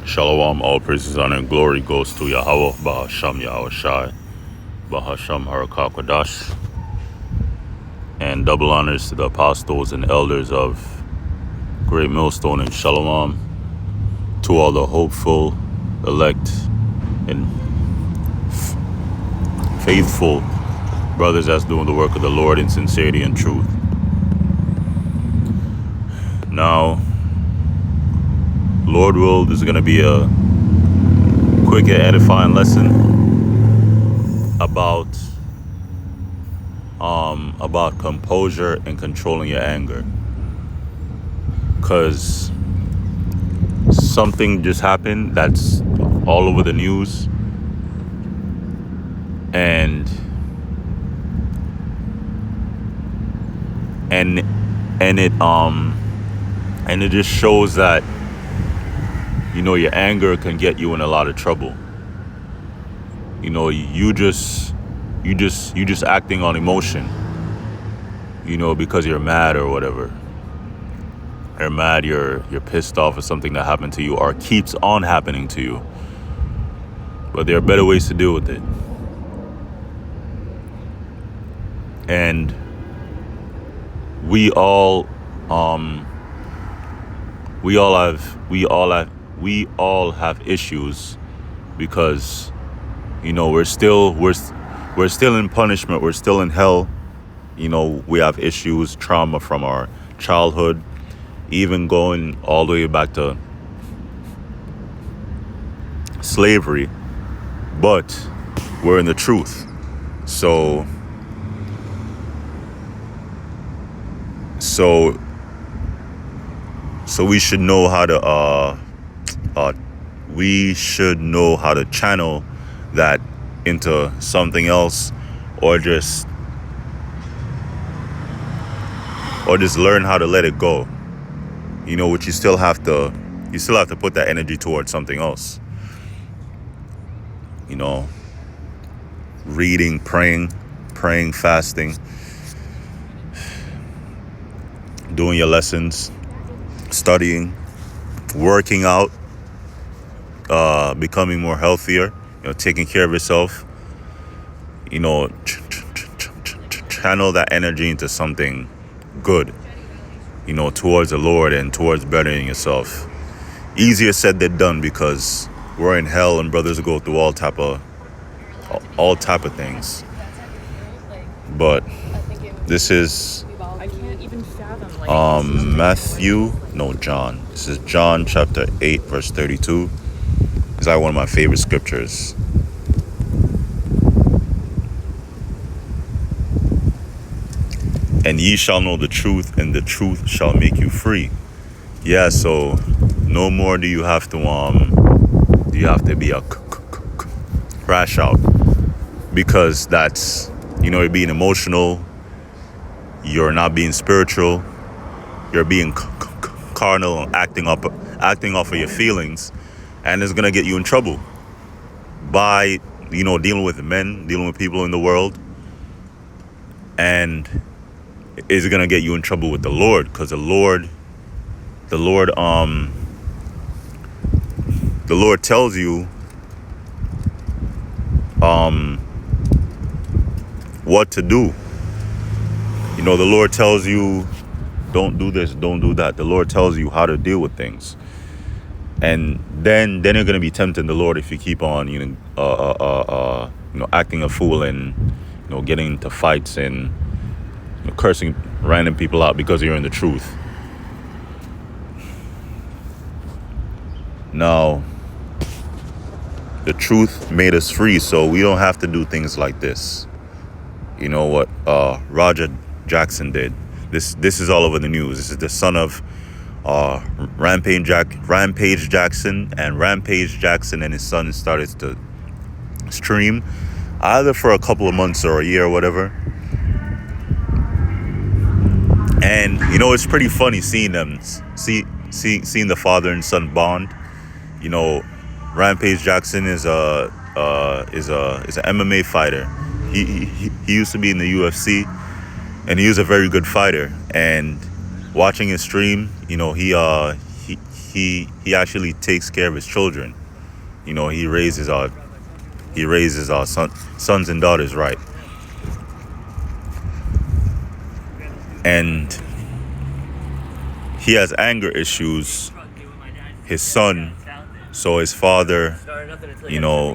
Shalom, all praises, honor, and glory goes to Yahweh, Bahasham Yahweh Shai, Bahasham Harakakadash, and double honors to the apostles and elders of Great Millstone and Shalom, to all the hopeful, elect, and faithful brothers that's doing the work of the Lord in sincerity and truth. Now, Lord will, this is going to be a quick and edifying lesson about composure and controlling your anger, because something just happened that's all over the news, and it just shows that your anger can get you in a lot of trouble. You just acting on emotion, because you're mad or whatever. You're mad, you're pissed off at something that happened to you or keeps on happening to you. But there are better ways to deal with it. And we all have issues, because we're still in punishment, we're still in hell. We have issues, trauma from our childhood, even going all the way back to slavery, but we're in the truth. So we should know how to channel that into something else, or just learn how to let it go. Which you still have to put that energy towards something else. Reading, praying, fasting, doing your lessons, studying, working out, becoming more healthier, taking care of yourself, channel that energy into something good, towards the Lord and towards bettering yourself. Easier said than done, because we're in hell and brothers go through all type of things. But this is John. This is John chapter 8, verse 32. It's like one of my favorite scriptures. And ye shall know the truth, and the truth shall make you free. Yeah, so no more do you have to be a crash out, because that's you're being emotional, you're not being spiritual, you're being carnal and acting off of your feelings, and it's gonna get you in trouble by dealing with men, dealing with people in the world, and is gonna get you in trouble with the Lord, because the Lord tells you what to do. The Lord tells you, don't do this, don't do that. The Lord tells you how to deal with things, and then you're gonna be tempting the Lord if you keep on acting a fool and getting into fights and cursing random people out because you're in the truth. Now, the truth made us free, so we don't have to do things like this. What Roger Jackson did. This is all over the news. This is the son of Rampage Jackson, and Rampage Jackson and his son started to stream either for a couple of months or a year or whatever. And it's pretty funny seeing them, seeing the father and son bond. Rampage Jackson is an MMA fighter. He used to be in the UFC, and he was a very good fighter. And watching his stream, he he actually takes care of his children. You know, he raises our sons and daughters right. And he has anger issues. His son, so his father, you know,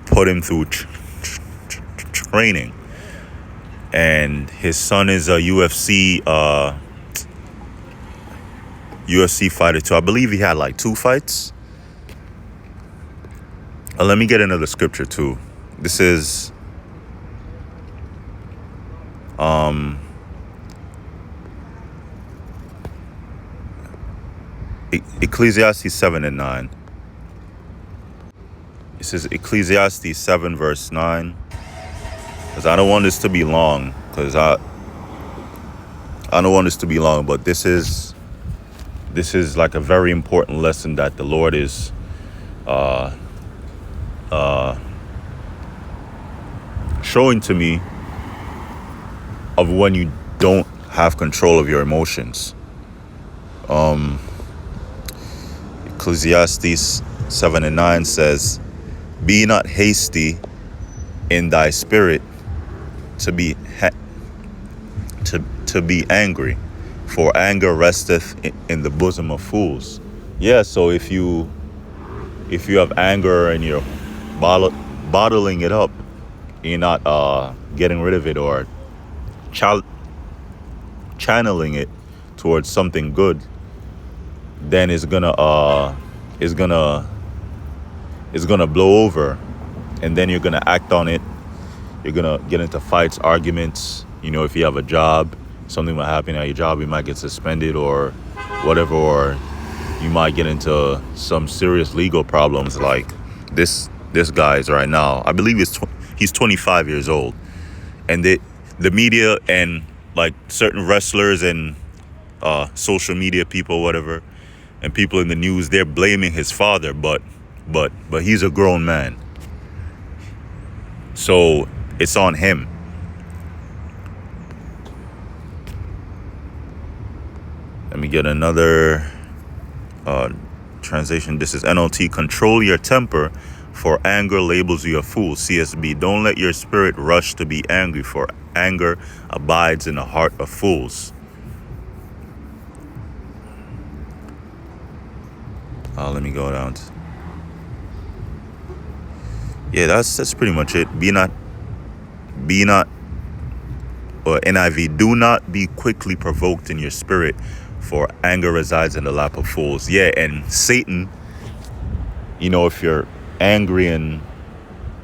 put him through training. And his son is a UFC fighter too. I believe he had like 2 fights. Let me get another scripture too. This is Ecclesiastes 7:9. It says Ecclesiastes 7 verse 9. Because I don't want this to be long. I don't want this to be long. But this is like a very important lesson that the Lord is showing to me of when you don't have control of your emotions. Ecclesiastes 7:9 says, "Be not hasty in thy spirit to be angry, for anger resteth in the bosom of fools." Yeah, so if you have anger and you're bottling it up, you're not getting rid of it or channeling it towards something good, then it's gonna blow over, and then you're gonna act on it. You're gonna get into fights, arguments. You know, if you have a job, something might happen at your job. You might get suspended or whatever, or you might get into some serious legal problems like this guy is right now. I believe he's 25 years old, and the media and like certain wrestlers and social media people, whatever, and people in the news, they're blaming his father, but he's a grown man, so it's on him. Let me get another translation. This is NLT. "Control your temper, for anger labels you a fool." CSB. "Don't let your spirit rush to be angry, for anger abides in the heart of fools." Let me go down. Yeah, that's pretty much it. Be not, or NIV, "Do not be quickly provoked in your spirit, for anger resides in the lap of fools." Yeah, and Satan, you know, if you're angry and,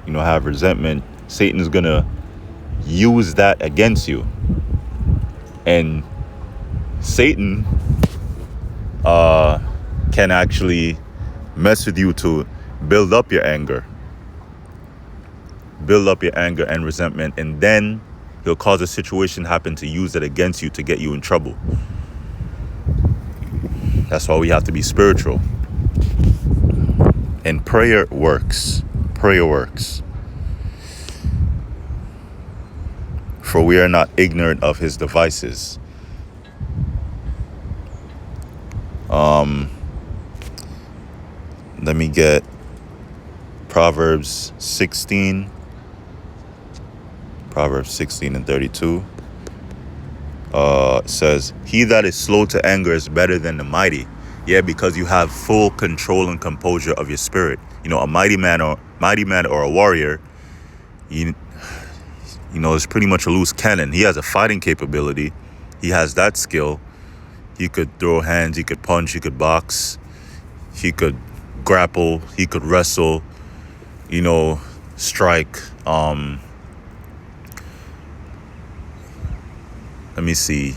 you know, have resentment, Satan is gonna use that against you. And Satan can actually mess with you to build up your anger and resentment, and then he'll cause a situation happen to use it against you to get you in trouble. That's why we have to be spiritual. And prayer works. For we are not ignorant of his devices. Let me get Proverbs 16 and 32. Says, "He that is slow to anger is better than the mighty." Yeah, because you have full control and composure of your spirit. You know, a mighty man or a warrior, you know, is pretty much a loose cannon. He has a fighting capability. He has that skill. He could throw hands, he could punch, he could box, he could grapple, he could wrestle, you know, strike. Let me see.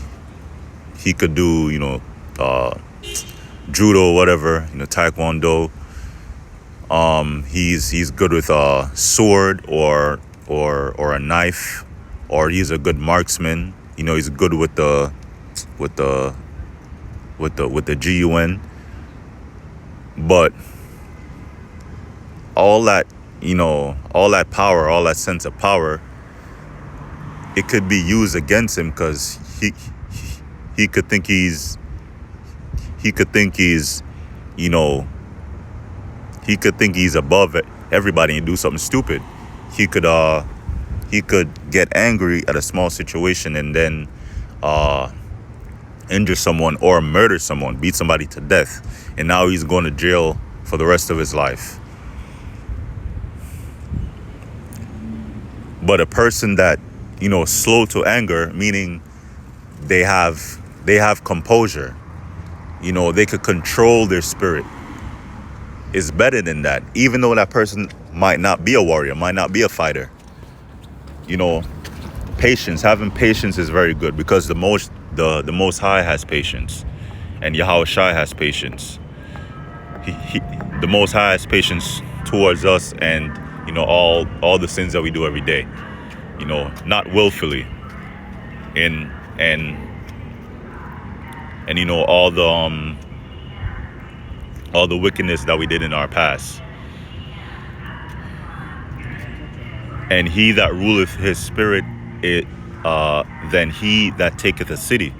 He could do, you know, judo, whatever, you know, taekwondo. He's good with a sword or a knife, or he's a good marksman. You know, he's good with the GUN. But all that, you know, all that power, all that sense of power, it could be used against him, because he could think he's you know, he could think he's above everybody and do something stupid. He could get angry at a small situation and then injure someone or murder someone, beat somebody to death, and now he's going to jail for the rest of his life. But a person that, you know, slow to anger, meaning they have composure, you know, they could control their spirit, is better than that. Even though that person might not be a warrior, might not be a fighter, you know, having patience is very good, because the Most High has patience, and Yahweh Shai has patience. The Most High has patience towards us, and, you know, all the sins that we do every day, you know, not willfully, and you know, all the wickedness that we did in our past. And he that ruleth his spirit, than he that taketh a city.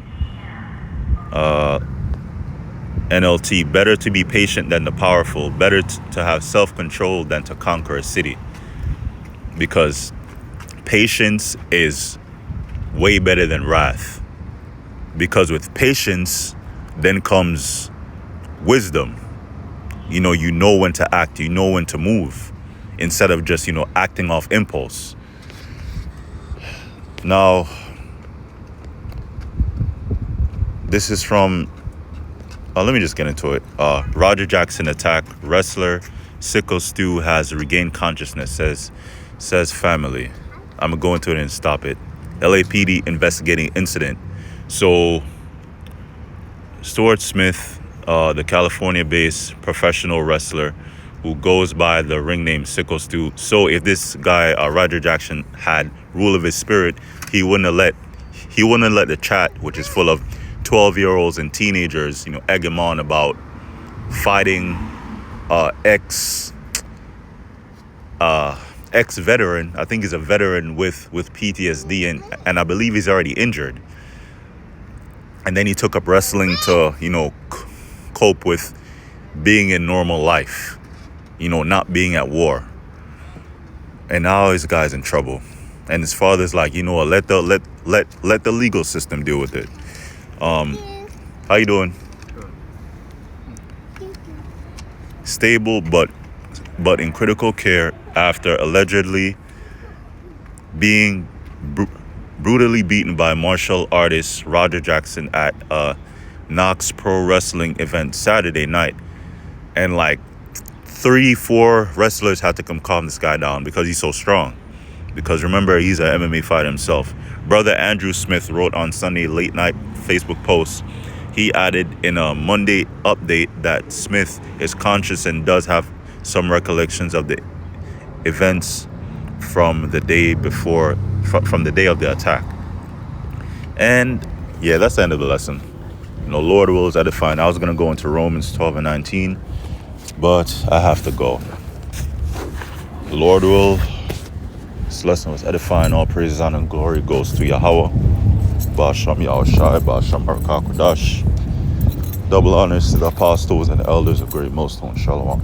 NLT, better to be patient than the powerful, better to have self-control than to conquer a city. Because patience is way better than wrath. Because with patience, then comes wisdom. You know when to act, you know when to move, instead of just, you know, acting off impulse. Now, this is from, let me just get into it. Roger Jackson attack, wrestler Sickle Stew has regained consciousness, says family. I'm going to go into it and stop it. LAPD investigating incident. So, Stuart Smith, the California-based professional wrestler who goes by the ring name Sickle Stew. So if this guy, Roger Jackson, had rule of his spirit, he wouldn't have let the chat, which is full of 12-year-olds and teenagers, you know, egg him on about fighting ex-veteran. I think he's a veteran with PTSD, and I believe he's already injured. And then he took up wrestling to, you know, cope with being in normal life, you know, not being at war. And now this guy's in trouble. And his father's like, you know what, let the legal system deal with it. How you doing? Stable, but in critical care after allegedly being brutally beaten by martial artist Roger Jackson at a Knox Pro Wrestling event Saturday night. And like 3-4 wrestlers had to come calm this guy down because he's so strong. Because remember, he's an MMA fighter himself. Brother Andrew Smith wrote on Sunday late night Facebook post. He added in a Monday update that Smith is conscious and does have some recollections of the events from the day before, from the day of the attack. And yeah, that's the end of the lesson. You know, Lord wills edifying. I was going to go into Romans 12 and 19, but I have to go. Lord will. This lesson was edifying. All praises, honor, and glory goes to Yahweh. Ba'asham Yahushai, Ba'asham Barak HaKodash. Double honors to the apostles and the elders of Great Millstone. Shalom.